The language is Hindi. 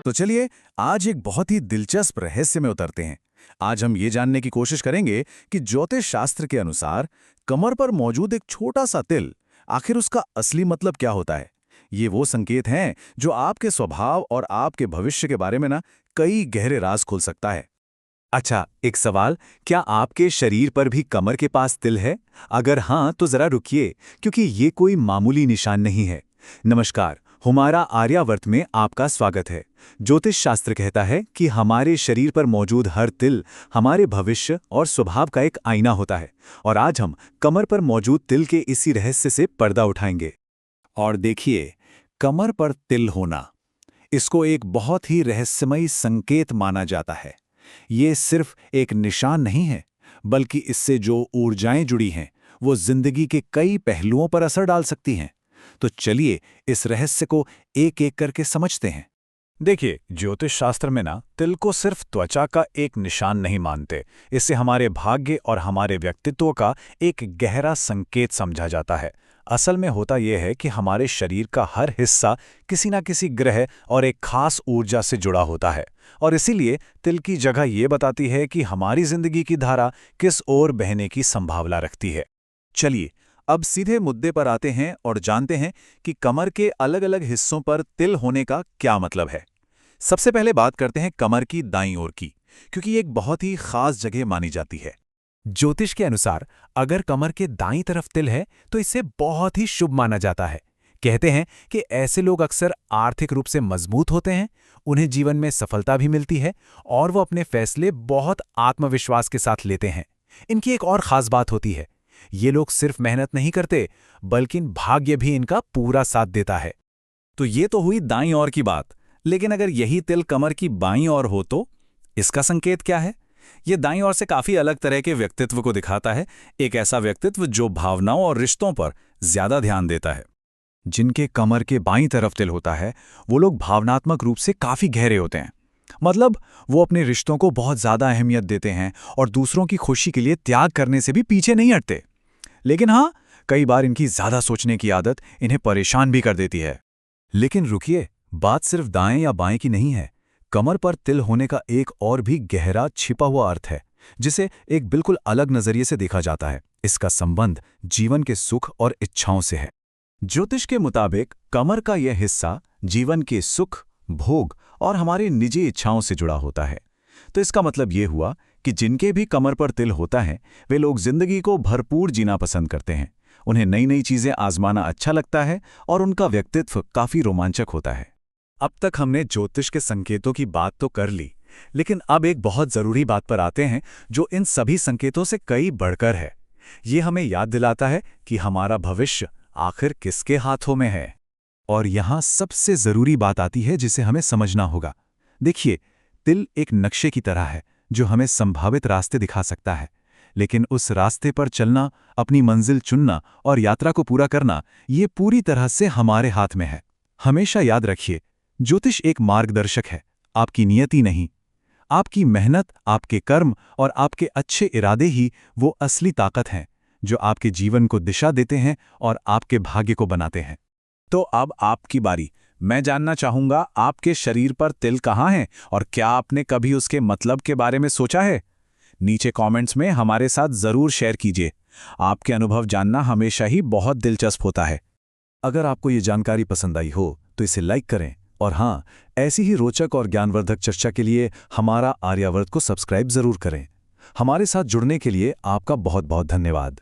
तो चलिए आज एक बहुत ही दिलचस्प रहस्य में उतरते हैं। आज हम ये जानने की कोशिश करेंगे कि ज्योतिष शास्त्र के अनुसार कमर पर मौजूद एक छोटा सा तिल, आखिर उसका असली मतलब क्या होता है। ये वो संकेत हैं जो आपके स्वभाव और आपके भविष्य के बारे में कई गहरे राज खोल सकता है। अच्छा, एक सवाल, क्या आपके शरीर पर भी कमर के पास तिल है? अगर हाँ, तो जरा रुकिए, क्योंकि ये कोई मामूली निशान नहीं है। नमस्कार, हमारा आर्यावर्त में आपका स्वागत है। ज्योतिष शास्त्र कहता है कि हमारे शरीर पर मौजूद हर तिल हमारे भविष्य और स्वभाव का एक आईना होता है, और आज हम कमर पर मौजूद तिल के इसी रहस्य से पर्दा उठाएंगे। और देखिए, कमर पर तिल होना, इसको एक बहुत ही रहस्यमयी संकेत माना जाता है। ये सिर्फ एक निशान नहीं है, बल्कि इससे जो ऊर्जाएं जुड़ी हैं, वो जिंदगी के कई पहलुओं पर असर डाल सकती हैं। तो चलिए इस रहस्य को एक एक करके समझते हैं। देखिए, ज्योतिष शास्त्र में तिल को सिर्फ त्वचा का एक निशान नहीं मानते। इससे हमारे भाग्य और हमारे व्यक्तित्व का एक गहरा संकेत समझा जाता है। असल में होता यह है कि हमारे शरीर का हर हिस्सा किसी न किसी ग्रह और एक खास ऊर्जा से जुड़ा होता है, और इसीलिए तिल की जगह ये बताती है कि हमारी जिंदगी की धारा किस ओर बहने की संभावना रखती है। चलिए अब सीधे मुद्दे पर आते हैं और जानते हैं कि कमर के अलग अलग हिस्सों पर तिल होने का क्या मतलब है। सबसे पहले बात करते हैं कमर की दाईं ओर की, क्योंकि ये एक बहुत ही खास जगह मानी जाती है। ज्योतिष के अनुसार अगर कमर के दाईं तरफ तिल है तो इसे बहुत ही शुभ माना जाता है। कहते हैं कि ऐसे लोग अक्सर आर्थिक रूप से मजबूत होते हैं, उन्हें जीवन में सफलता भी मिलती है और वो अपने फैसले बहुत आत्मविश्वास के साथ लेते हैं। इनकी एक और खास बात होती है, ये लोग सिर्फ मेहनत नहीं करते, बल्कि भाग्य भी इनका पूरा साथ देता है। तो ये तो हुई दाईं ओर की बात, लेकिन अगर यही तिल कमर की बाईं ओर हो तो इसका संकेत क्या है? ये दाईं ओर से काफी अलग तरह के व्यक्तित्व को दिखाता है। एक ऐसा व्यक्तित्व जो भावनाओं और रिश्तों पर ज्यादा ध्यान देता है। जिनके कमर के बाईं तरफ तिल होता है, वो लोग भावनात्मक रूप से काफी गहरे होते हैं। मतलब वो अपने रिश्तों को बहुत ज्यादा अहमियत देते हैं और दूसरों की खुशी के लिए त्याग करने से भी पीछे नहीं हटते। लेकिन हाँ, कई बार इनकी ज्यादा सोचने की आदत इन्हें परेशान भी कर देती है। लेकिन रुकिए, बात सिर्फ दाएं या बाएं की नहीं है। कमर पर तिल होने का एक और भी गहरा छिपा हुआ अर्थ है, जिसे एक बिल्कुल अलग नजरिए से देखा जाता है। इसका संबंध जीवन के सुख और इच्छाओं से है। ज्योतिष के मुताबिक कमर का यह हिस्सा जीवन के सुख, भोग और हमारी निजी इच्छाओं से जुड़ा होता है। तो इसका मतलब ये हुआ कि जिनके भी कमर पर तिल होता है, वे लोग जिंदगी को भरपूर जीना पसंद करते हैं। उन्हें नई नई चीजें आजमाना अच्छा लगता है और उनका व्यक्तित्व काफी रोमांचक होता है। अब तक हमने ज्योतिष के संकेतों की बात तो कर ली, लेकिन अब एक बहुत जरूरी बात पर आते हैं जो इन सभी संकेतों से कई बढ़कर है। ये हमें याद दिलाता है कि हमारा भविष्य आखिर किसके हाथों में है। और यहां सबसे जरूरी बात आती है जिसे हमें समझना होगा। देखिए, तिल एक नक्शे की तरह है जो हमें संभावित रास्ते दिखा सकता है, लेकिन उस रास्ते पर चलना, अपनी मंजिल चुनना और यात्रा को पूरा करना, ये पूरी तरह से हमारे हाथ में है। हमेशा याद रखिए, ज्योतिष एक मार्गदर्शक है, आपकी नियति नहीं। आपकी मेहनत, आपके कर्म और आपके अच्छे इरादे ही वो असली ताकत हैं जो आपके जीवन को दिशा देते हैं और आपके भाग्य को बनाते हैं। तो अब आपकी बारी। मैं जानना चाहूंगा, आपके शरीर पर तिल कहाँ हैं और क्या आपने कभी उसके मतलब के बारे में सोचा है? नीचे कमेंट्स में हमारे साथ जरूर शेयर कीजिए। आपके अनुभव जानना हमेशा ही बहुत दिलचस्प होता है। अगर आपको ये जानकारी पसंद आई हो तो इसे लाइक करें, और हाँ, ऐसी ही रोचक और ज्ञानवर्धक चर्चा के लिए हमारा आर्यावर्त को सब्सक्राइब जरूर करें। हमारे साथ जुड़ने के लिए आपका बहुत बहुत धन्यवाद।